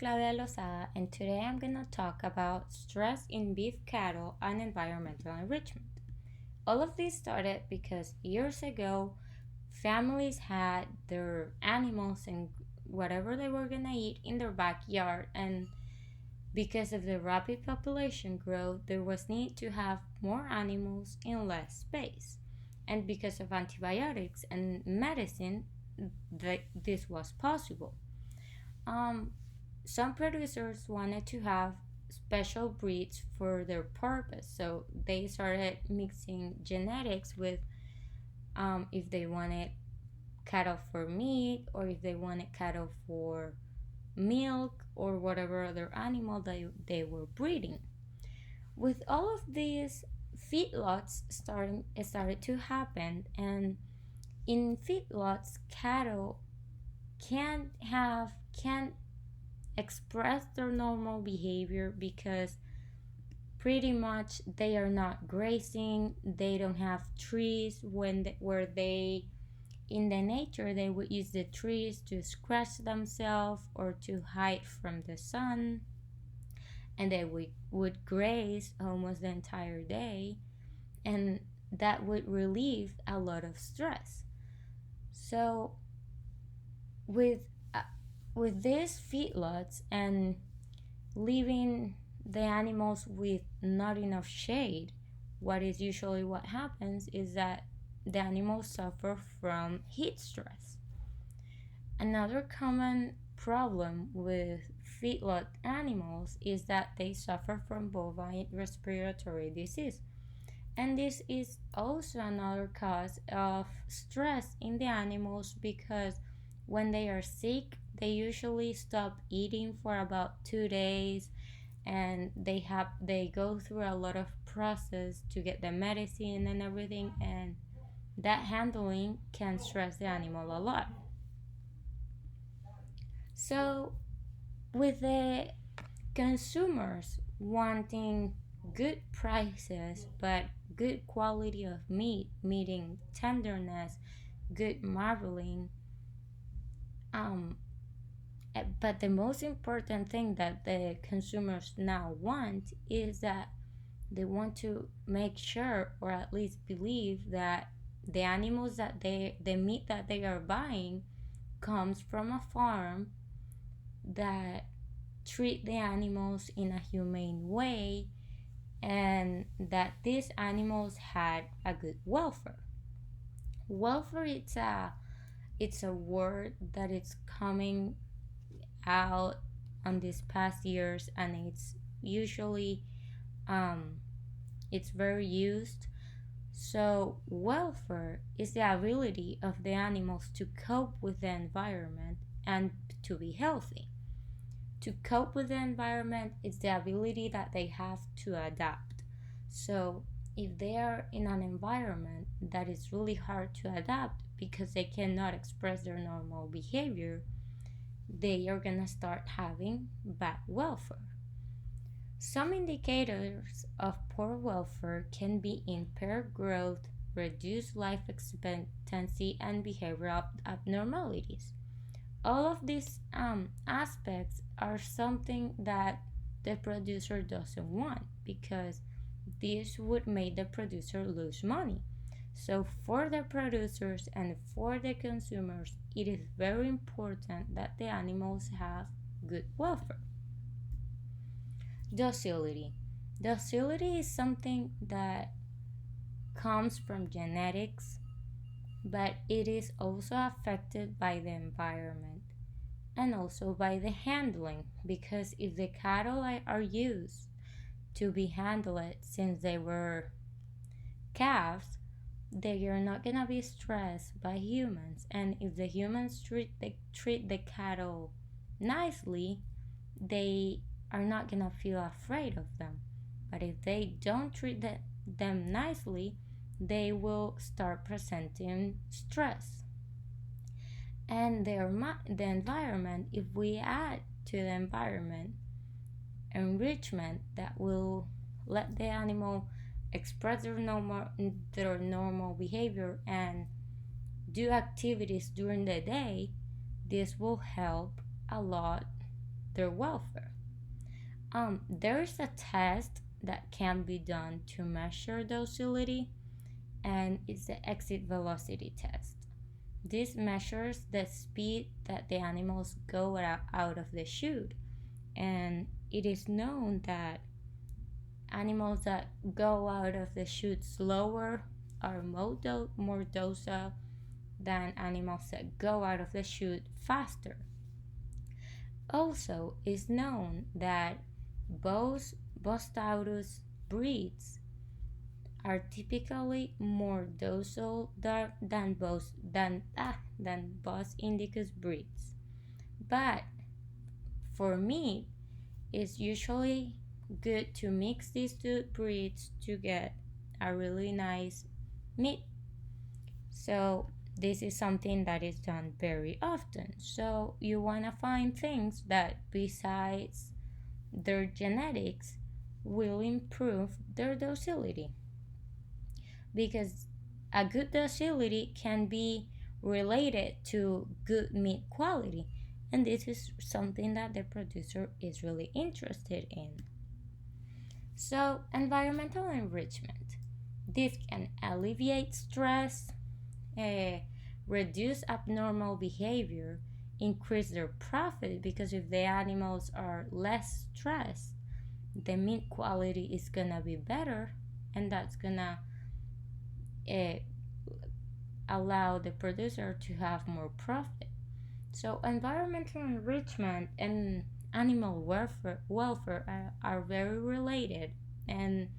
Claudia Lozada, and today I'm going to talk about stress in beef cattle and environmental enrichment. All of this started because years ago, families had their animals and whatever they were going to eat in their backyard, and because of the rapid population growth, there was need to have more animals in less space. And because of antibiotics and medicine, this was possible. Um, some producers wanted to have special breeds for their purpose, so they started mixing genetics with if they wanted cattle for meat or if they wanted cattle for milk or whatever other animal they were breeding. With all of these feedlots started to happen, and in feedlots cattle can't express their normal behavior because pretty much they are not grazing. They don't have trees where they in the nature they would use the trees to scratch themselves or to hide from the sun, and they would graze almost the entire day, and that would relieve a lot of stress. So with uh, with these feedlots and leaving the animals with not enough shade, what happens is that the animals suffer from heat stress. Another common problem with feedlot animals is that they suffer from bovine respiratory disease. And this is also another cause of stress in the animals because when they are sick, they usually stop eating for about 2 days, and they go through a lot of process to get the medicine and everything, and that handling can stress the animal a lot. So with the consumers wanting good prices but good quality of meat, meaning tenderness, good marbling, um but the most important thing that the consumers now want is that they want to make sure or at least believe that the meat that they are buying comes from a farm that treat the animals in a humane way, and that these animals had a good welfare. Welfare it's a word that is coming out on these past years, and usually um, it's very used. So welfare is the ability of the animals to cope with the environment and to be healthy. To cope with the environment is the ability that they have to adapt. So if they are in an environment that is really hard to adapt because they cannot express their normal behavior, they are going to start having bad welfare. Some indicators of poor welfare can be impaired growth, reduced life expectancy, and behavioral abnormalities. All of these aspects are something that the producer doesn't want because this would make the producer lose money. So, for the producers and for the consumers, it is very important that the animals have good welfare. Docility. Docility is something that comes from genetics, but it is also affected by the environment and also by the handling, because if the cattle are used to be handled since they were calves, they are not gonna be stressed by humans, and if the humans treat the cattle nicely, they are not gonna feel afraid of them. But if they don't them nicely, they will start presenting stress. And the environment, if we add to the environment enrichment that will let the animal express their normal behavior and do activities during the day, this will help a lot their welfare. There's a test that can be done to measure docility, and it's the exit velocity test. This measures the speed that the animals go out of the chute, and it is known that animals that go out of the chute slower are more docile than animals that go out of the chute faster. Also, it's known that both Bostaurus breeds are typically more docile than Bos indicus breeds. But for meat, it's usually good to mix these two breeds to get a really nice meat. So this is something that is done very often. So you want to find things that besides their genetics will improve their docility, because a good docility can be related to good meat quality, and this is something that the producer is really interested in. So environmental enrichment, this can alleviate stress, uh, reduce abnormal behavior, increase their profit, because if the animals are less stressed, the meat quality is gonna be better, and that's gonna uh, allow the producer to have more profit. So environmental enrichment and animal welfare are very related, and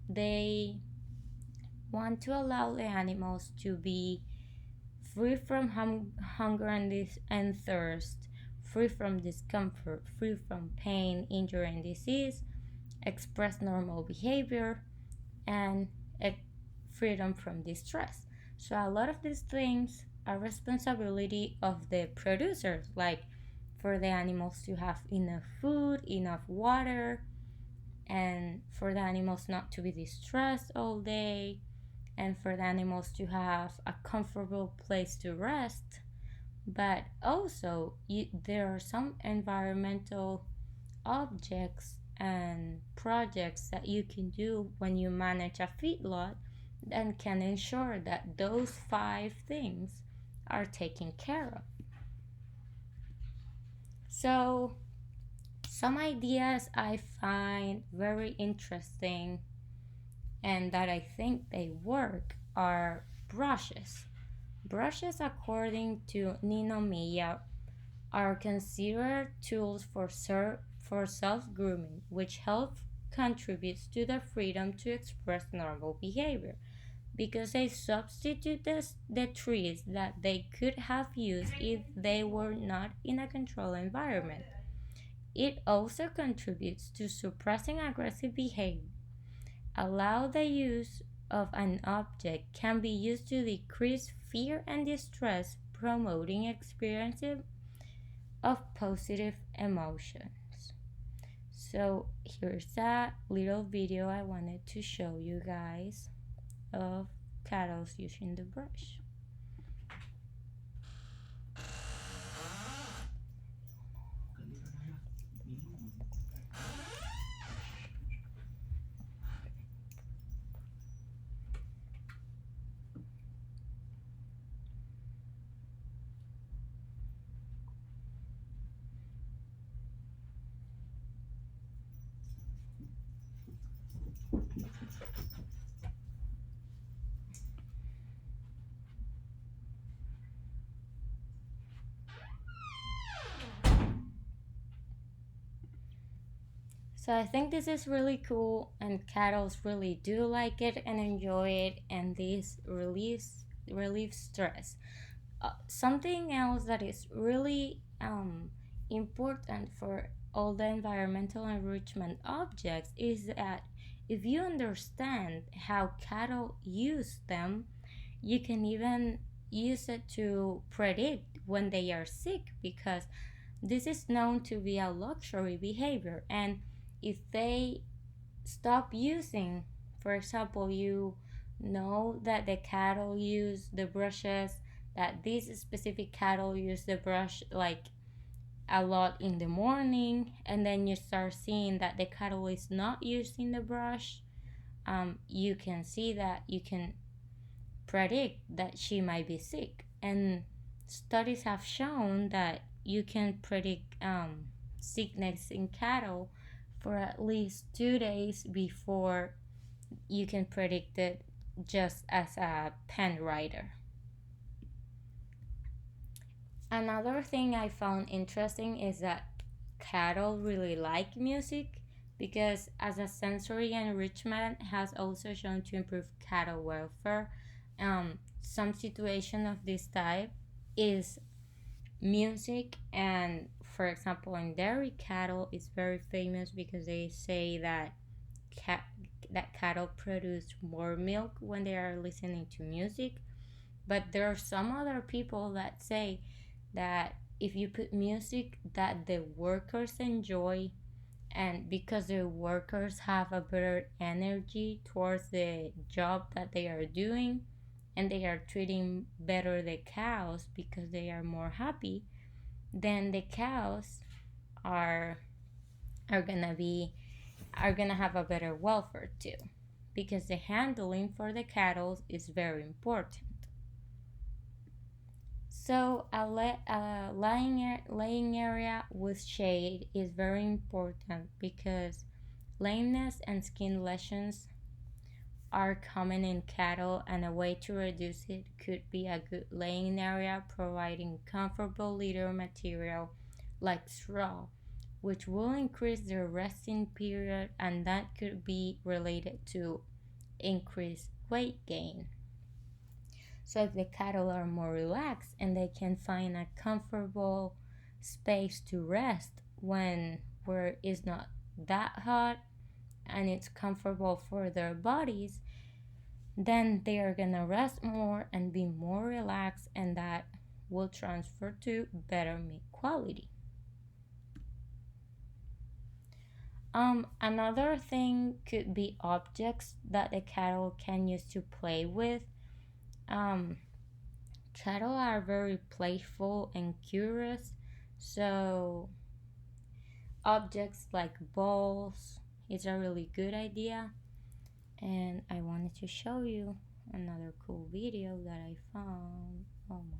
they want to allow the animals to be free from hunger and thirst, free from discomfort, free from pain, injury, and disease, express normal behavior, and freedom from distress. So a lot of these things are responsibility of the producers, like for the animals to have enough food, enough water, and for the animals not to be distressed all day, and for the animals to have a comfortable place to rest. But also, there are some environmental objects and projects that you can do when you manage a feedlot that can ensure that those five things are taken care of. So, some ideas I find very interesting and that I think they work are brushes. Brushes, according to Nino Milla, are considered tools for self grooming, which help contributes to the freedom to express normal behavior, because they substitute the trees that they could have used if they were not in a controlled environment. It also contributes to suppressing aggressive behavior. Allow the use of an object can be used to decrease fear and distress, promoting experiences of positive emotions. So here's a little video I wanted to show you guys of cattle using the brush. So I think this is really cool, and cattle really do like it and enjoy it, and this relieves stress. Something else that is really important for all the environmental enrichment objects is that if you understand how cattle use them, you can even use it to predict when they are sick, because this is known to be a luxury behavior. And if they stop using, for example, you know that the cattle use the brushes, that this specific cattle use the brush like a lot in the morning, and then you start seeing that the cattle is not using the brush, you can see that you can predict that she might be sick. And studies have shown that you can predict sickness in cattle for at least 2 days before you can predict it just as a pen writer. Another thing I found interesting is that cattle really like music because as a sensory enrichment has also shown to improve cattle welfare. Some situation of this type is music, and for example in dairy cattle is very famous because they say that cat that cattle produce more milk when they are listening to music. But there are some other people that say that if you put music that the workers enjoy, and because the workers have a better energy towards the job that they are doing, and they are treating better the cows because they are more happy, then the cows are are gonna be are gonna have a better welfare too, because the handling for the cattle is very important. So laying area with shade is very important because lameness and skin lesions are common in cattle, and a way to reduce it could be a good laying area providing comfortable litter material like straw, which will increase their resting period, and that could be related to increased weight gain. So if the cattle are more relaxed and they can find a comfortable space to rest when where it's not that hot and it's comfortable for their bodies, then they are gonna rest more and be more relaxed, and that will transfer to better meat quality. Another thing could be objects that the cattle can use to play with. Um, Cattle are very playful and curious, so objects like balls is a really good idea. And I wanted to show you another cool video that I found. Oh my.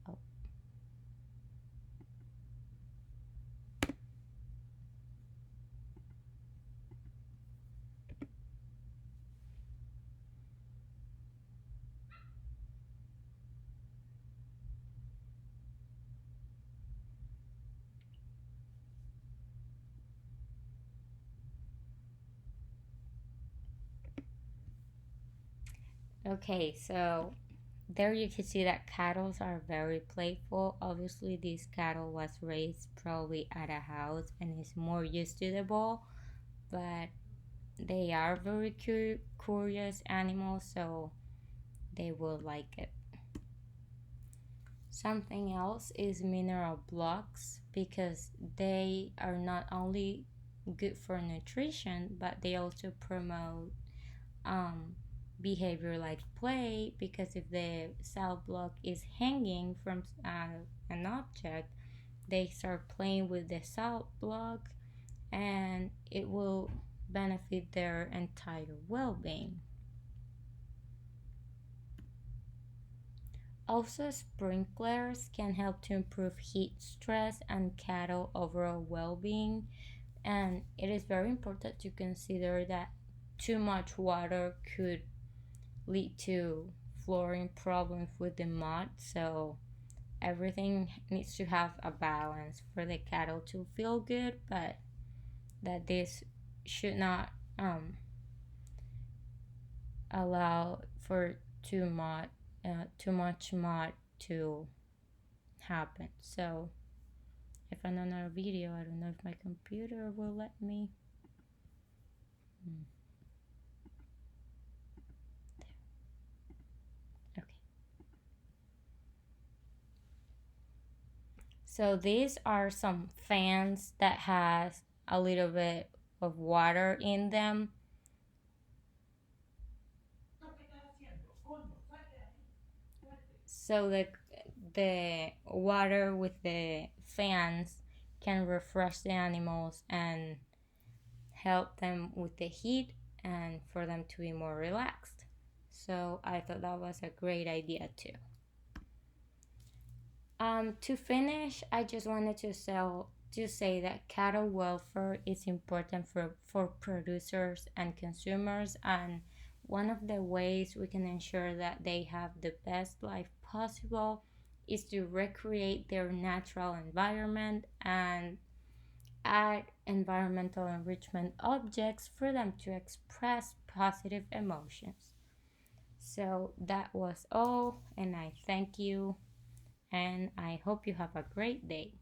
Oh. Okay, so there you can see that cattle are very playful. Obviously, this cattle was raised probably at a house and is more used to the ball, but they are very curious animals, so they will like it. Something else is mineral blocks because they are not only good for nutrition, but they also promote um, behavior like play, because if the cell block is hanging from an object, they start playing with the salt block, and it will benefit their entire well-being. Also, sprinklers can help to improve heat stress and cattle overall well-being, and it is very important to consider that too much water could lead to flooring problems with the mud, so everything needs to have a balance for the cattle to feel good, but that this should not allow for too much mud to happen. So if another video, I don't know if my computer will let me. Okay. So these are some fans that has a little bit of water in them. so the water with the fans can refresh the animals and help them with the heat and for them to be more relaxed. So I thought that was a great idea too. To finish, I just wanted to say that cattle welfare is important for producers and consumers, and one of the ways we can ensure that they have the best life possible is to recreate their natural environment and add environmental enrichment objects for them to express positive emotions. So that was all, and I thank you, and I hope you have a great day.